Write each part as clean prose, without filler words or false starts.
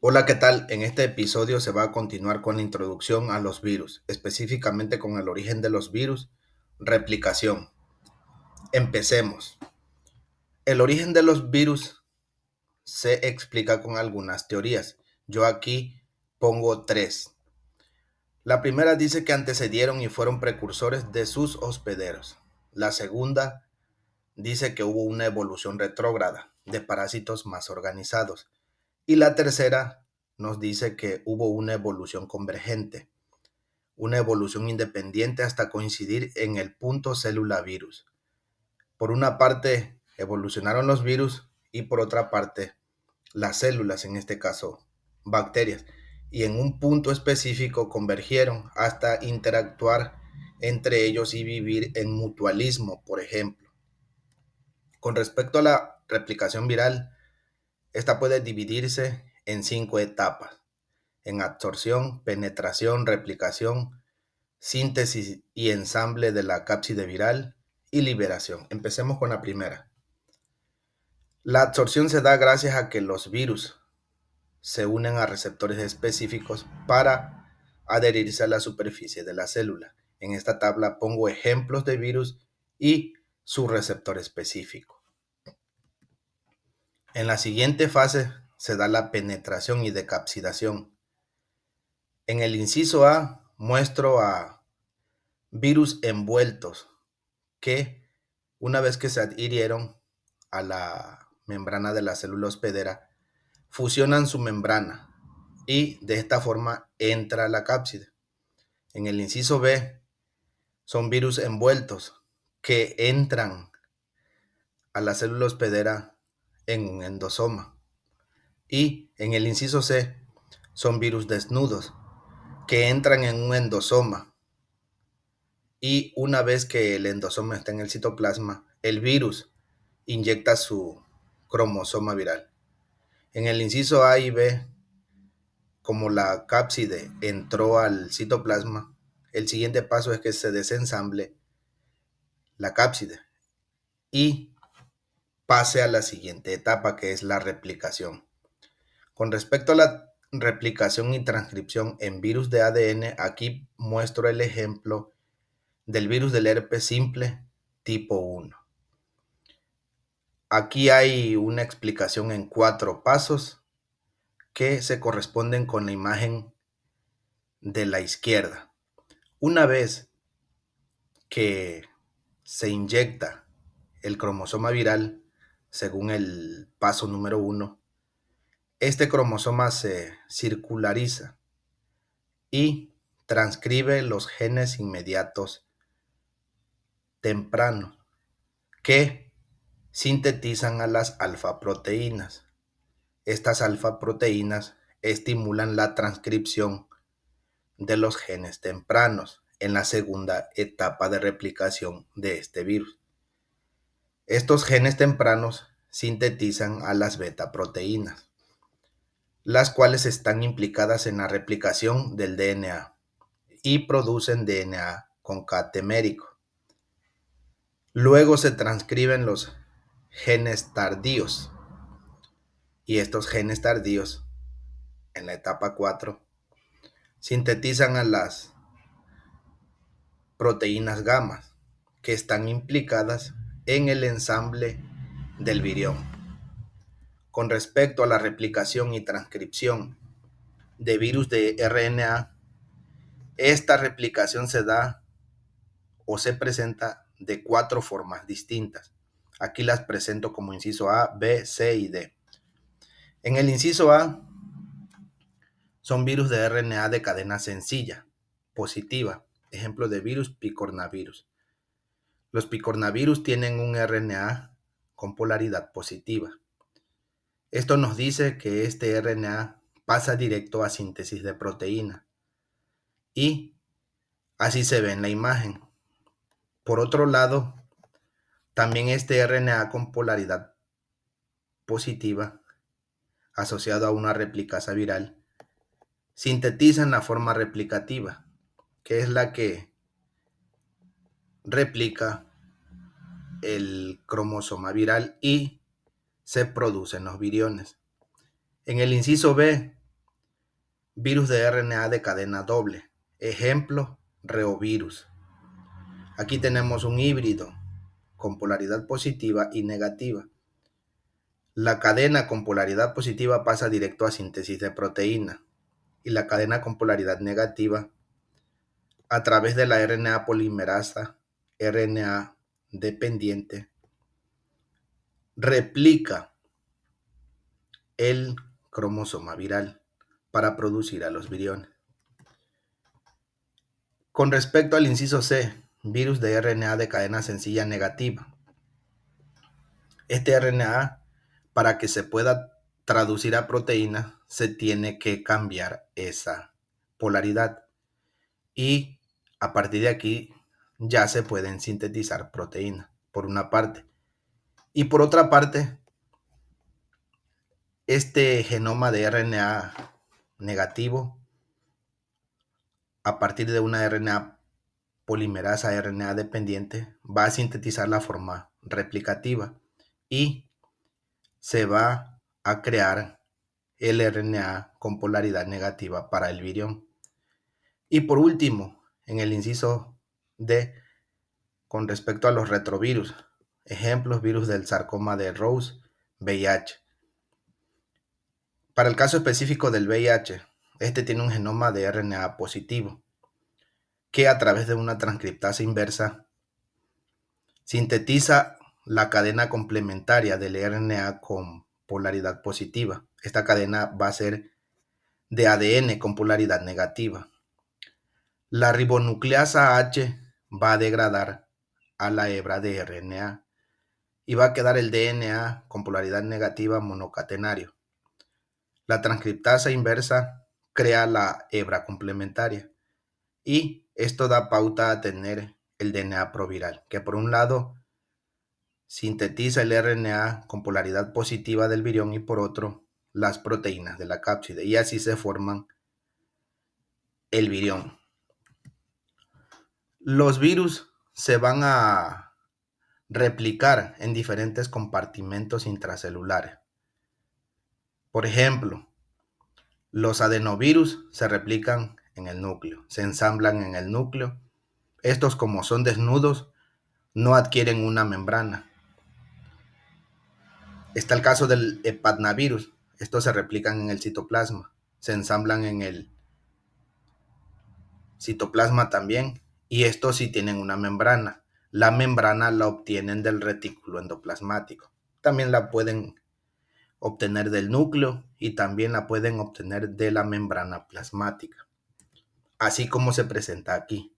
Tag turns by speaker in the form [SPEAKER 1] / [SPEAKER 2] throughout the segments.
[SPEAKER 1] Hola, ¿qué tal? En este episodio se va a continuar con la introducción a los virus, específicamente con el origen de los virus, replicación. Empecemos. El origen de los virus se explica con algunas teorías. Yo aquí pongo tres. La primera dice que antecedieron y fueron precursores de sus hospederos. La segunda dice que hubo una evolución retrógrada de parásitos más organizados. Y la tercera nos dice que hubo una evolución convergente, una evolución independiente hasta coincidir en el punto célula-virus. Por una parte, evolucionaron los virus y por otra parte, las células, en este caso, bacterias, y en un punto específico convergieron hasta interactuar entre ellos y vivir en mutualismo, por ejemplo. Con respecto a la replicación viral, esta puede dividirse en 5 etapas: en absorción, penetración, replicación, síntesis y ensamble de la cápside viral y liberación. Empecemos con la primera. La absorción se da gracias a que los virus se unen a receptores específicos para adherirse a la superficie de la célula. En esta tabla pongo ejemplos de virus y su receptor específico. En la siguiente fase se da la penetración y decapsidación. En el inciso A muestro a virus envueltos que, una vez que se adhirieron a la membrana de la célula hospedera, fusionan su membrana y de esta forma entra la cápside. En el inciso B son virus envueltos que entran a la célula hospedera en un endosoma. Y en el inciso C son virus desnudos que entran en un endosoma. Y una vez que el endosoma está en el citoplasma, el virus inyecta su cromosoma viral. En el inciso A y B, como la cápside entró al citoplasma, el siguiente paso es que se desensamble la cápside y pase a la siguiente etapa, que es la replicación. Con respecto a la replicación y transcripción en virus de ADN, aquí muestro el ejemplo del virus del herpes simple tipo 1. Aquí hay una explicación en 4 pasos que se corresponden con la imagen de la izquierda. Una vez que se inyecta el cromosoma viral, según el paso número 1, este cromosoma se circulariza y transcribe los genes inmediatos tempranos que sintetizan a las alfa-proteínas. Estas alfa-proteínas estimulan la transcripción de los genes tempranos en la segunda etapa de replicación de este virus. Estos genes tempranos sintetizan a las beta-proteínas, las cuales están implicadas en la replicación del DNA y producen DNA con catemérico. Luego se transcriben los genes tardíos y estos genes tardíos en la etapa 4 sintetizan a las proteínas gamma que están implicadas en el ensamble del virión. Con respecto a la replicación y transcripción de virus de RNA, esta replicación se da o se presenta de 4 formas distintas. Aquí las presento como inciso A, B, C y D. En el inciso A son virus de RNA de cadena sencilla, positiva, ejemplo de virus picornavirus. Los picornavirus tienen un RNA con polaridad positiva. Esto nos dice que este RNA pasa directo a síntesis de proteína y así se ve en la imagen. Por otro lado, también este RNA con polaridad positiva asociado a una replicasa viral sintetiza en la forma replicativa, que es la que replica el cromosoma viral y se producen los viriones. En el inciso B Virus de RNA de cadena doble. Ejemplo, reovirus. Aquí tenemos un híbrido con polaridad positiva y negativa. La cadena con polaridad positiva pasa directo a síntesis de proteína y la cadena con polaridad negativa a través de la RNA polimerasa, RNA dependiente, replica el cromosoma viral para producir a los viriones. Con respecto al inciso C, virus de RNA de cadena sencilla negativa. Este RNA, para que se pueda traducir a proteína, se tiene que cambiar esa polaridad. Y a partir de aquí ya se pueden sintetizar proteínas, por una parte. Y por otra parte, este genoma de RNA negativo, a partir de una RNA polimerasa RNA dependiente, va a sintetizar la forma replicativa y se va a crear el RNA con polaridad negativa para el virión. Y por último, en el inciso D, con respecto a los retrovirus, ejemplos, virus del sarcoma de Rose, VIH. Para el caso específico del VIH, este tiene un genoma de RNA positivo, que a través de una transcriptasa inversa sintetiza la cadena complementaria del RNA con polaridad positiva. Esta cadena va a ser de ADN con polaridad negativa. La ribonucleasa H va a degradar a la hebra de RNA y va a quedar el DNA con polaridad negativa monocatenario. La transcriptasa inversa crea la hebra complementaria y esto da pauta a tener el DNA proviral, que por un lado sintetiza el RNA con polaridad positiva del virión y por otro las proteínas de la cápside, y así se forman el virión. Los virus se van a replicar en diferentes compartimentos intracelulares. Por ejemplo, los adenovirus se replican en el núcleo, se ensamblan en el núcleo. Estos, como son desnudos, no adquieren una membrana. Está el caso del hepatnavirus. Estos se replican en el citoplasma, se ensamblan en el citoplasma también, y estos sí tienen una membrana. La membrana la obtienen del retículo endoplasmático. También la pueden obtener del núcleo y también la pueden obtener de la membrana plasmática, así como se presenta aquí.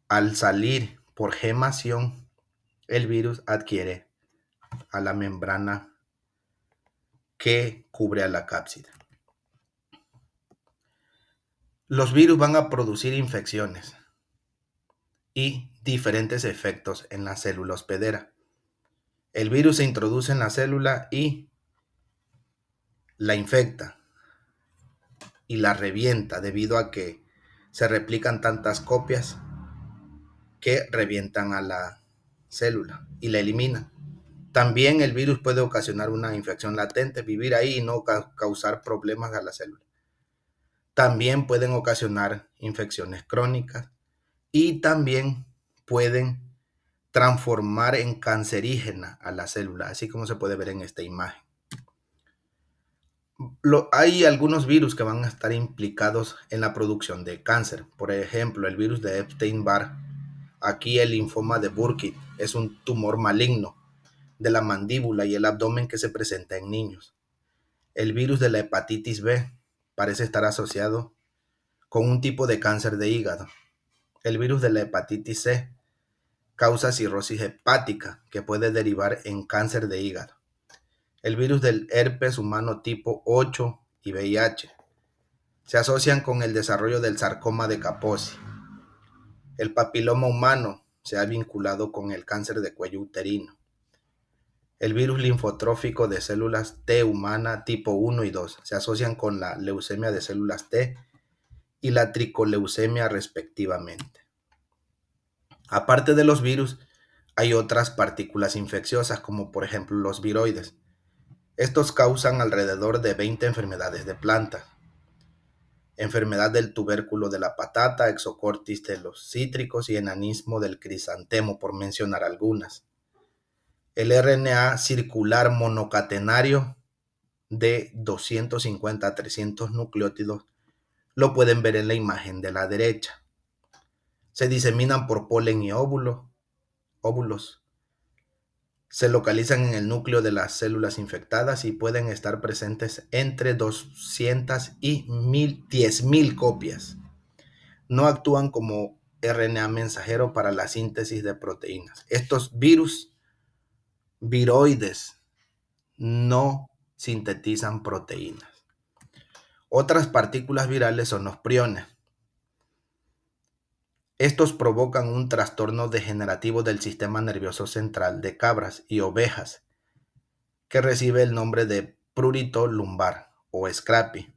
[SPEAKER 1] Al salir por gemación, el virus adquiere a la membrana que cubre a la cápside. Los virus van a producir infecciones y diferentes efectos en la célula hospedera. El virus se introduce en la célula y la infecta y la revienta debido a que se replican tantas copias que revientan a la célula y la eliminan. También el virus puede ocasionar una infección latente, vivir ahí y no causar problemas a la célula. También pueden ocasionar infecciones crónicas y también pueden transformar en cancerígena a la célula, así como se puede ver en esta imagen. Hay algunos virus que van a estar implicados en la producción de cáncer. Por ejemplo, el virus de Epstein-Barr. Aquí el linfoma de Burkitt es un tumor maligno de la mandíbula y el abdomen que se presenta en niños. El virus de la hepatitis B parece estar asociado con un tipo de cáncer de hígado. El virus de la hepatitis C causa cirrosis hepática que puede derivar en cáncer de hígado. El virus del herpes humano tipo 8 y VIH se asocian con el desarrollo del sarcoma de Kaposi. El papiloma humano se ha vinculado con el cáncer de cuello uterino. El virus linfotrófico de células T humana tipo 1 y 2 se asocian con la leucemia de células T y la tricoleucemia respectivamente. Aparte de los virus, hay otras partículas infecciosas como por ejemplo los viroides. Estos causan alrededor de 20 enfermedades de plantas. enfermedad del tubérculo de la patata, exocortis de los cítricos y enanismo del crisantemo, por mencionar algunas. El RNA circular monocatenario de 250 a 300 nucleótidos lo pueden ver en la imagen de la derecha. Se diseminan por polen y óvulos. Se localizan en el núcleo de las células infectadas y pueden estar presentes entre 200 y 10.000 copias. No actúan como RNA mensajero para la síntesis de proteínas. Estos viroides, no sintetizan proteínas. Otras partículas virales son los priones. Estos provocan un trastorno degenerativo del sistema nervioso central de cabras y ovejas, que recibe el nombre de prurito lumbar o scrappy.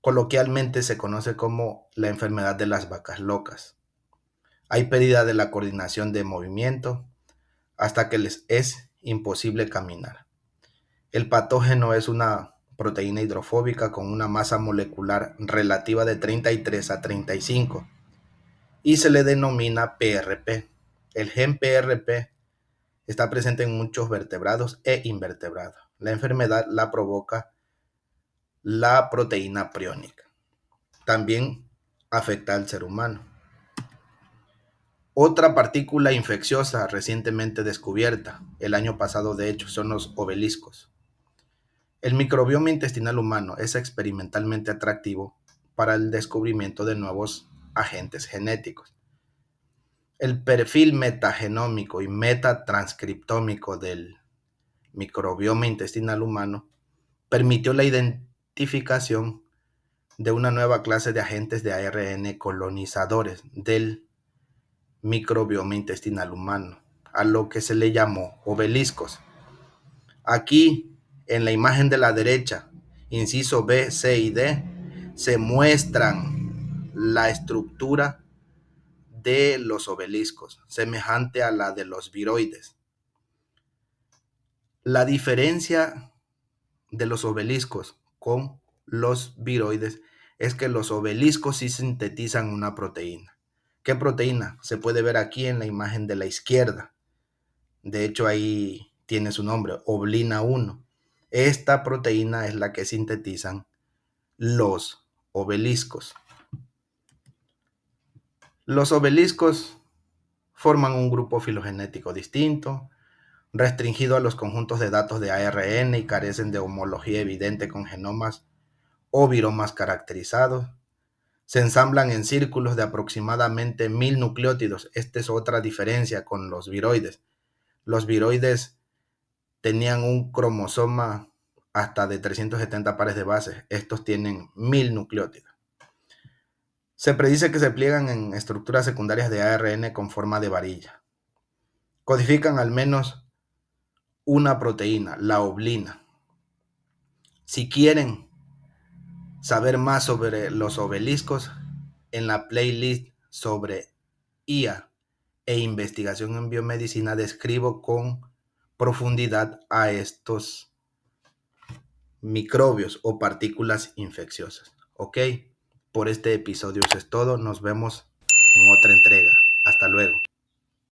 [SPEAKER 1] Coloquialmente se conoce como la enfermedad de las vacas locas. Hay pérdida de la coordinación de movimiento hasta que les es imposible caminar. El patógeno es una proteína hidrofóbica con una masa molecular relativa de 33 a 35 y se le denomina PRP. El gen PRP está presente en muchos vertebrados e invertebrados. La enfermedad la provoca la proteína priónica. También afecta al ser humano. Otra partícula infecciosa recientemente descubierta, el año pasado de hecho, son los obeliscos. El microbioma intestinal humano es experimentalmente atractivo para el descubrimiento de nuevos agentes genéticos. El perfil metagenómico y metatranscriptómico del microbioma intestinal humano permitió la identificación de una nueva clase de agentes de ARN colonizadores del microbioma intestinal humano, a lo que se le llamó obeliscos. Aquí, en la imagen de la derecha, inciso B, C y D, se muestran la estructura de los obeliscos, semejante a la de los viroides. La diferencia de los obeliscos con los viroides es que los obeliscos sí sintetizan una proteína. ¿Qué proteína? Se puede ver aquí en la imagen de la izquierda. De hecho, ahí tiene su nombre, oblina 1. Esta proteína es la que sintetizan los obeliscos. Los obeliscos forman un grupo filogenético distinto, restringido a los conjuntos de datos de ARN y carecen de homología evidente con genomas o viromas caracterizados. Se ensamblan en círculos de aproximadamente 1000 nucleótidos. Esta es otra diferencia con los viroides. Los viroides tenían un cromosoma hasta de 370 pares de bases. Estos tienen 1000 nucleótidos. Se predice que se pliegan en estructuras secundarias de ARN con forma de varilla. Codifican al menos una proteína, la oblina. Si quieren saber más sobre los obeliscos, en la playlist sobre IA e investigación en biomedicina describo con profundidad a estos microbios o partículas infecciosas. Ok, por este episodio eso es todo. Nos vemos en otra entrega. Hasta luego.